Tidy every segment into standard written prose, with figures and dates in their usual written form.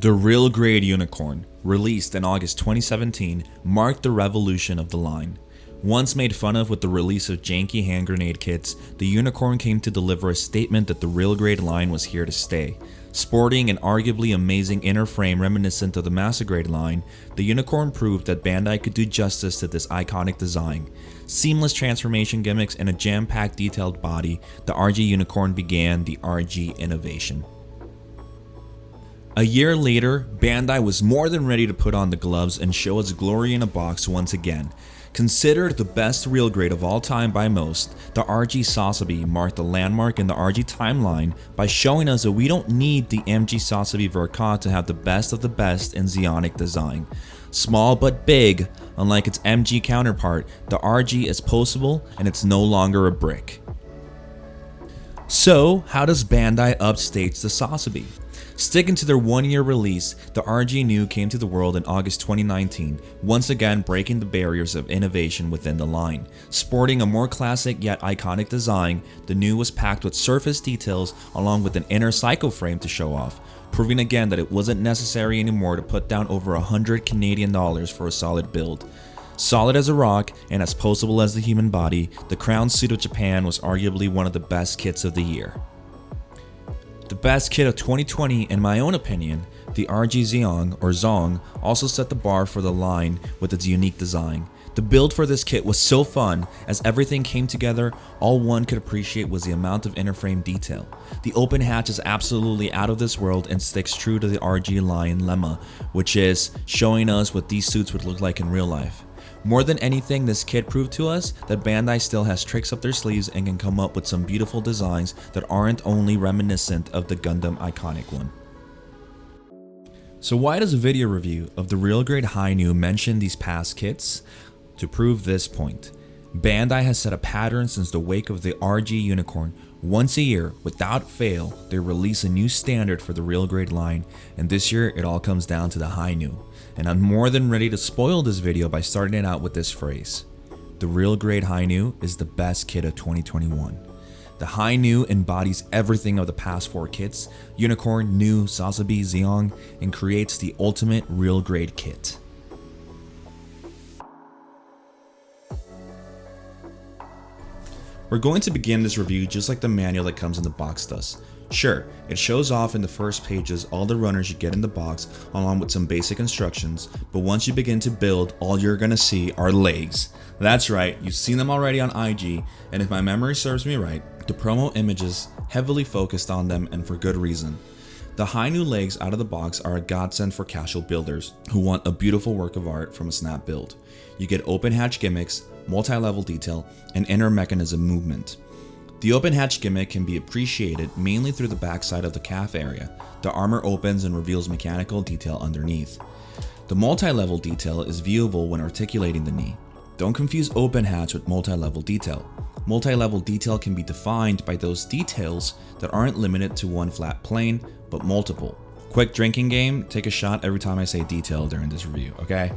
The Real Grade Unicorn, released in August 2017, marked the revolution of the line. Once made fun of with the release of janky hand grenade kits, the Unicorn came to deliver a statement that the Real Grade line was here to stay. Sporting an arguably amazing inner frame reminiscent of the Master Grade line, the Unicorn proved that Bandai could do justice to this iconic design. Seamless transformation gimmicks and a jam-packed detailed body, the RG Unicorn began the RG innovation. A year later, Bandai was more than ready to put on the gloves and show its glory in a box once again. Considered the best real grade of all time by most, the RG Poseability marked a landmark in the RG timeline by showing us that we don't need the MG Poseability Verka to have the best of the best in Zeonic design. Small but big, unlike its MG counterpart, the RG is poseable and it's no longer a brick. So, how does Bandai upstage the Poseability? Sticking to their one-year release, the RG New came to the world in August 2019, once again breaking the barriers of innovation within the line. Sporting a more classic yet iconic design, the New was packed with surface details along with an inner psycho frame to show off, proving again that it wasn't necessary anymore to put down over 100 Canadian dollars for a solid build. Solid as a rock and as poseable as the human body, the Crown Suit of Japan was arguably one of the best kits of the year. The best kit of 2020, in my own opinion, the RG Zeong or Zong also set the bar for the line with its unique design. The build for this kit was so fun, as everything came together. All one could appreciate was the amount of inner frame detail. The open hatch is absolutely out of this world and sticks true to the RG line lemma, which is showing us what these suits would look like in real life. More than anything, this kit proved to us that Bandai still has tricks up their sleeves and can come up with some beautiful designs that aren't only reminiscent of the Gundam iconic one. So why does a video review of the Real Grade High New mention these past kits? To prove this point. Bandai has set a pattern since the wake of the RG Unicorn. Once a year, without fail, they release a new standard for the Real Grade line, and this year it all comes down to the High New. And I'm more than ready to spoil this video by starting it out with this phrase. The Real Grade High New is the best kit of 2021. The High New embodies everything of the past 4 kits, Unicorn, New, Poseability, Zeong, and creates the ultimate Real Grade kit. We're going to begin this review just like the manual that comes in the box does. Sure, it shows off in the first pages all the runners you get in the box along with some basic instructions, but once you begin to build, all you're gonna see are legs. That's right, you've seen them already on IG, and if my memory serves me right, the promo images heavily focused on them, and for good reason. The High New legs out of the box are a godsend for casual builders who want a beautiful work of art from a snap build. You get open hatch gimmicks, multi-level detail, and inner mechanism movement. The open hatch gimmick can be appreciated mainly through the backside of the calf area. The armor opens and reveals mechanical detail underneath. The multi-level detail is viewable when articulating the knee. Don't confuse open hatch with multi-level detail. Multi-level detail can be defined by those details that aren't limited to one flat plane, but multiple. Quick drinking game, take a shot every time I say detail during this review, okay?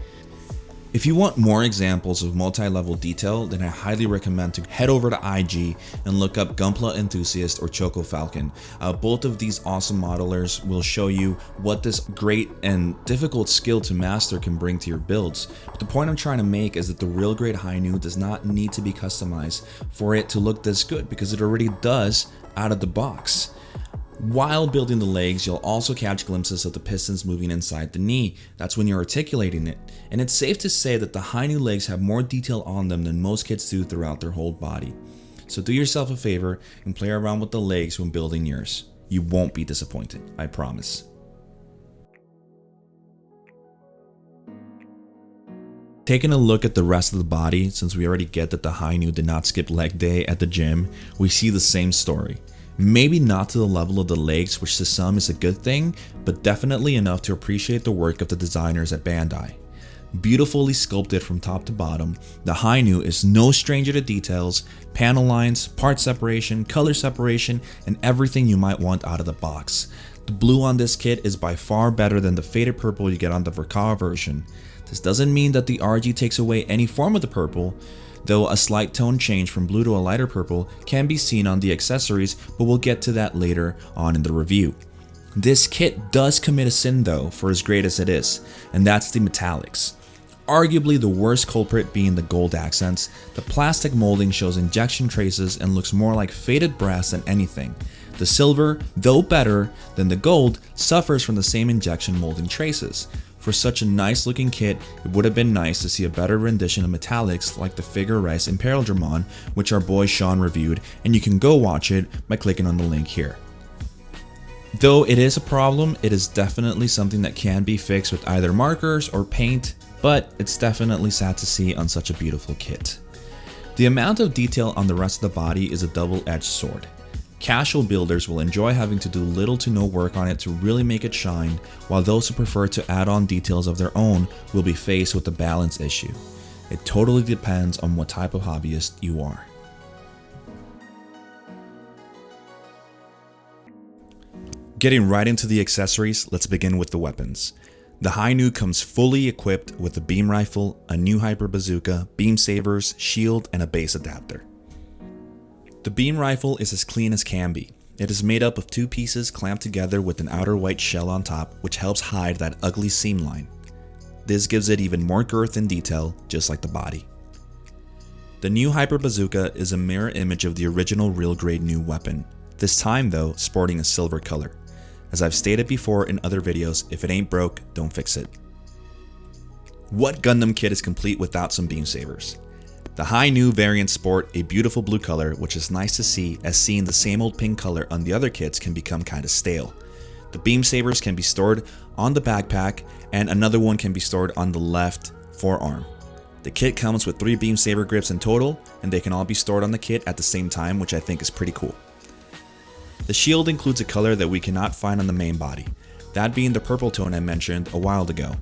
If you want more examples of multi-level detail, then I highly recommend to head over to IG and look up Gunpla Enthusiast or Choco Falcon. Both of these awesome modelers will show you what this great and difficult skill to master can bring to your builds. But the point I'm trying to make is that the Real Grade High New does not need to be customized for it to look this good, because it already does out of the box. While building the legs, you'll also catch glimpses of the pistons moving inside the knee. That's when you're articulating it. And it's safe to say that the High New legs have more detail on them than most kits do throughout their whole body. So do yourself a favor and play around with the legs when building yours. You won't be disappointed, I promise. Taking a look at the rest of the body, since we already get that the High New did not skip leg day at the gym, we see the same story. Maybe not to the level of the legs, which to some is a good thing, but definitely enough to appreciate the work of the designers at Bandai. Beautifully sculpted from top to bottom, the High New is no stranger to details, panel lines, part separation, color separation, and everything you might want out of the box. The blue on this kit is by far better than the faded purple you get on the Verka version. This doesn't mean that the RG takes away any form of the purple, though a slight tone change from blue to a lighter purple can be seen on the accessories, but we'll get to that later on in the review. This kit does commit a sin though, for as great as it is, and that's the metallics. Arguably the worst culprit being the gold accents. The plastic molding shows injection traces and looks more like faded brass than anything. The silver, though better than the gold, suffers from the same injection molding traces. For such a nice looking kit, it would have been nice to see a better rendition of metallics like the Figure Rice Imperial Dramon, which our boy Sean reviewed, and you can go watch it by clicking on the link here. Though it is a problem, it is definitely something that can be fixed with either markers or paint, but it's definitely sad to see on such a beautiful kit. The amount of detail on the rest of the body is a double-edged sword. Casual builders will enjoy having to do little to no work on it to really make it shine, while those who prefer to add on details of their own will be faced with the balance issue. It totally depends on what type of hobbyist you are. Getting right into the accessories, let's begin with the weapons. The Hi-Nu comes fully equipped with a beam rifle, a new hyper bazooka, beam sabers, shield, and a base adapter. The beam rifle is as clean as can be. It is made up of two pieces clamped together with an outer white shell on top, which helps hide that ugly seam line. This gives it even more girth and detail, just like the body. The new hyper bazooka is a mirror image of the original real grade new weapon, this time though sporting a silver color. As I've stated before in other videos, if it ain't broke, don't fix it. What Gundam kit is complete without some beam sabers? The Hi-Nu variants sport a beautiful blue color, which is nice to see, as seeing the same old pink color on the other kits can become kinda stale. The beam sabers can be stored on the backpack, and another one can be stored on the left forearm. The kit comes with 3 beam saber grips in total, and they can all be stored on the kit at the same time, which I think is pretty cool. The shield includes a color that we cannot find on the main body, that being the purple tone I mentioned a while ago.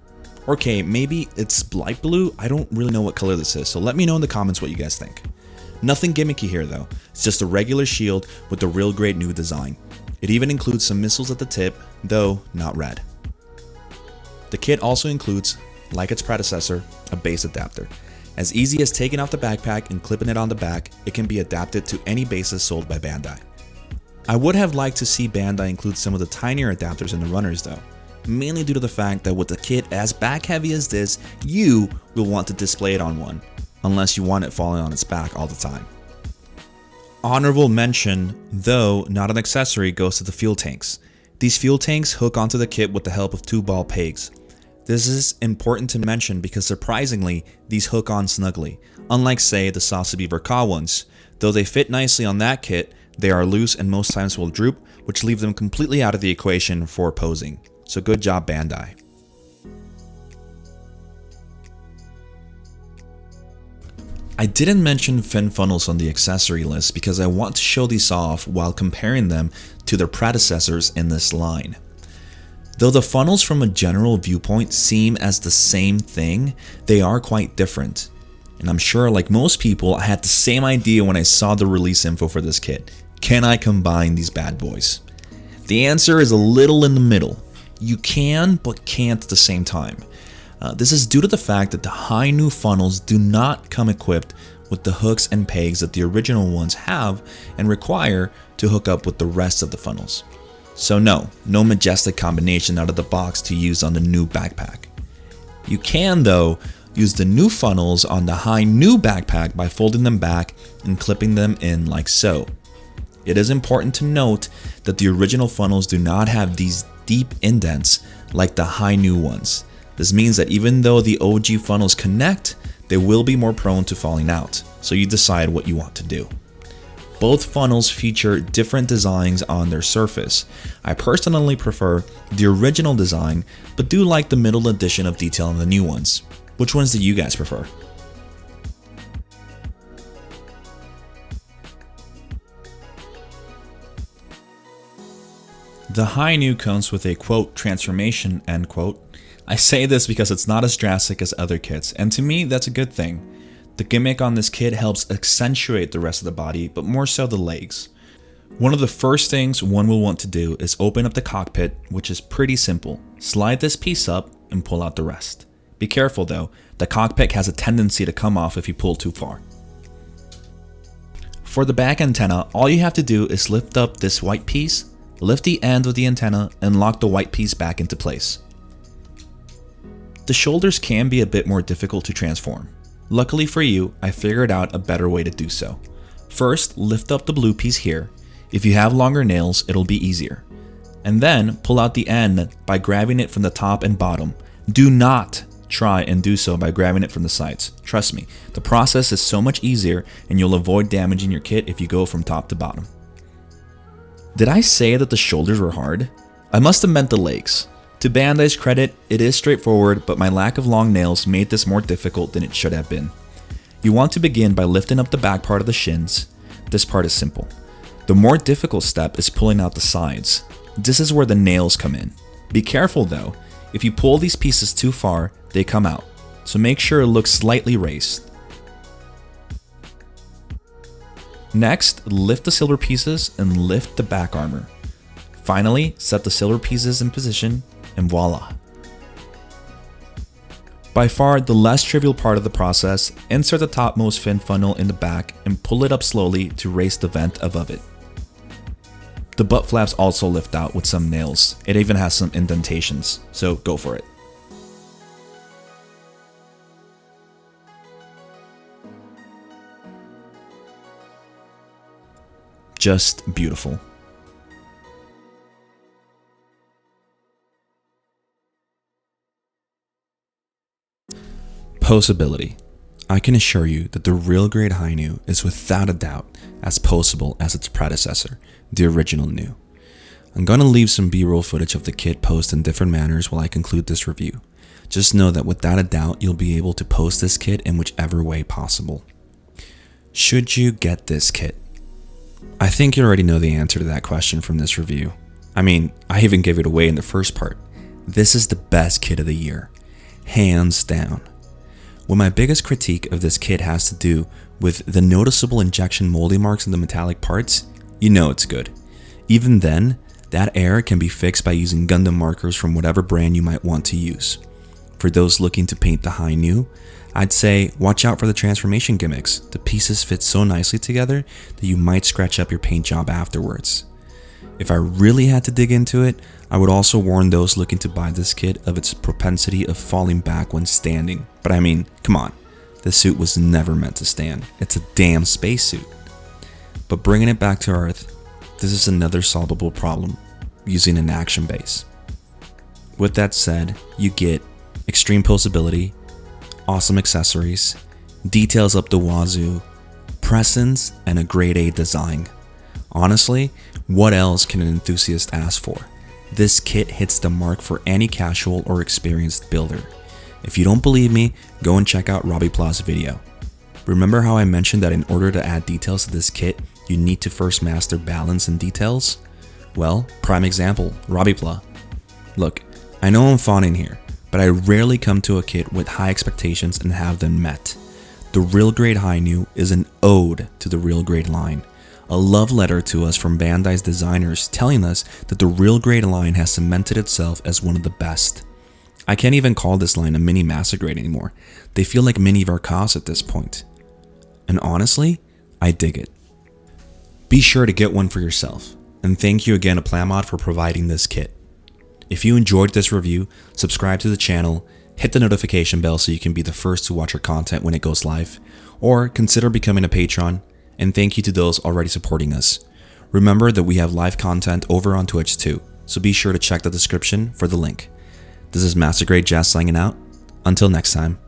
Okay, maybe it's light blue? I don't really know what color this is, so let me know in the comments what you guys think. Nothing gimmicky here though, it's just a regular shield with the real great new design. It even includes some missiles at the tip, though not red. The kit also includes, like its predecessor, a base adapter. As easy as taking off the backpack and clipping it on the back, it can be adapted to any bases sold by Bandai. I would have liked to see Bandai include some of the tinier adapters in the runners though, mainly due to the fact that with a kit as back heavy as this, you will want to display it on one, unless you want it falling on its back all the time. Honorable mention, though not an accessory, goes to the fuel tanks. These fuel tanks hook onto the kit with the help of 2 ball pegs. This is important to mention because surprisingly, these hook on snugly, unlike say the Sasabi Verka ones. Though they fit nicely on that kit, they are loose and most times will droop, which leave them completely out of the equation for posing. So good job Bandai. I didn't mention fin funnels on the accessory list because I want to show these off while comparing them to their predecessors in this line. Though the funnels from a general viewpoint seem as the same thing, they are quite different. And I'm sure like most people, I had the same idea when I saw the release info for this kit. Can I combine these bad boys? The answer is a little in the middle. You can, but can't at the same time. This is due to the fact that the Hi-Nu funnels do not come equipped with the hooks and pegs that the original ones have and require to hook up with the rest of the funnels. So no majestic combination out of the box to use on the new backpack. You can though use the new funnels on the Hi-Nu backpack by folding them back and clipping them in like so. It is important to note that the original funnels do not have these deep indents like the Hi-Nu ones. This means that even though the OG funnels connect, they will be more prone to falling out, so you decide what you want to do. Both funnels feature different designs on their surface. I personally prefer the original design, but do like the middle addition of detail on the new ones. Which ones do you guys prefer? The Hi-Nu comes with a quote transformation end quote. I say this because it's not as drastic as other kits, and to me that's a good thing. The gimmick on this kit helps accentuate the rest of the body, but more so the legs. One of the first things one will want to do is open up the cockpit, which is pretty simple. Slide this piece up and pull out the rest. Be careful though, the cockpit has a tendency to come off if you pull too far. For the back antenna, all you have to do is lift up this white piece, Lift the end of the antenna and lock the white piece back into place. The shoulders can be a bit more difficult to transform. Luckily for you, I figured out a better way to do so. First, lift up the blue piece here. If you have longer nails, it'll be easier. And then pull out the end by grabbing it from the top and bottom. Do not try and do so by grabbing it from the sides. Trust me, the process is so much easier and you'll avoid damaging your kit if you go from top to bottom. Did I say that the shoulders were hard? I must have meant the legs. To Bandai's credit, it is straightforward, but my lack of long nails made this more difficult than it should have been. You want to begin by lifting up the back part of the shins. This part is simple. The more difficult step is pulling out the sides. This is where the nails come in. Be careful though, if you pull these pieces too far, they come out, so make sure it looks slightly raised. Next, lift the silver pieces and lift the back armor. Finally, set the silver pieces in position and voila. By far the less trivial part of the process, insert the topmost fin funnel in the back and pull it up slowly to raise the vent above it. The butt flaps also lift out with some nails. It even has some indentations, so go for it. Just beautiful. Poseability. I can assure you that the real grade high Nu is without a doubt as poseable as its predecessor, the original Nu. I'm going to leave some B-roll footage of the kit posed in different manners while I conclude this review. Just know that without a doubt you'll be able to post this kit in whichever way possible. Should you get this kit? I think you already know the answer to that question from this review. I mean, I even gave it away in the first part. This is the best kit of the year. Hands down. Well, my biggest critique of this kit has to do with the noticeable injection molding marks in the metallic parts. You know it's good. Even then, that error can be fixed by using Gundam markers from whatever brand you might want to use. For those looking to paint the high Nu, I'd say watch out for the transformation gimmicks. The pieces fit so nicely together that you might scratch up your paint job afterwards. If I really had to dig into it, I would also warn those looking to buy this kit of its propensity of falling back when standing. But I mean, come on, this suit was never meant to stand. It's a damn spacesuit. But bringing it back to Earth, this is another solvable problem using an action base. With that said, you get extreme poseability, awesome accessories, details up the wazoo, presence, and a grade A design. Honestly, what else can an enthusiast ask for? This kit hits the mark for any casual or experienced builder. If you don't believe me, go and check out Gimmick's video. Remember how I mentioned that in order to add details to this kit, you need to first master balance and details? Well, prime example, Gimmick. Look, I know I'm fawning here, but I rarely come to a kit with high expectations and have them met. The real grade high Nu is an ode to the real grade line. A love letter to us from Bandai's designers telling us that the real grade line has cemented itself as one of the best. I can't even call this line a mini master grade anymore. They feel like mini Varkas at this point. And honestly, I dig it. Be sure to get one for yourself. And thank you again to Plamod for providing this kit. If you enjoyed this review, subscribe to the channel, hit the notification bell so you can be the first to watch our content when it goes live, or consider becoming a patron. And thank you to those already supporting us. Remember that we have live content over on Twitch too, so be sure to check the description for the link. This is Master Grade Jazz signing out. Until next time.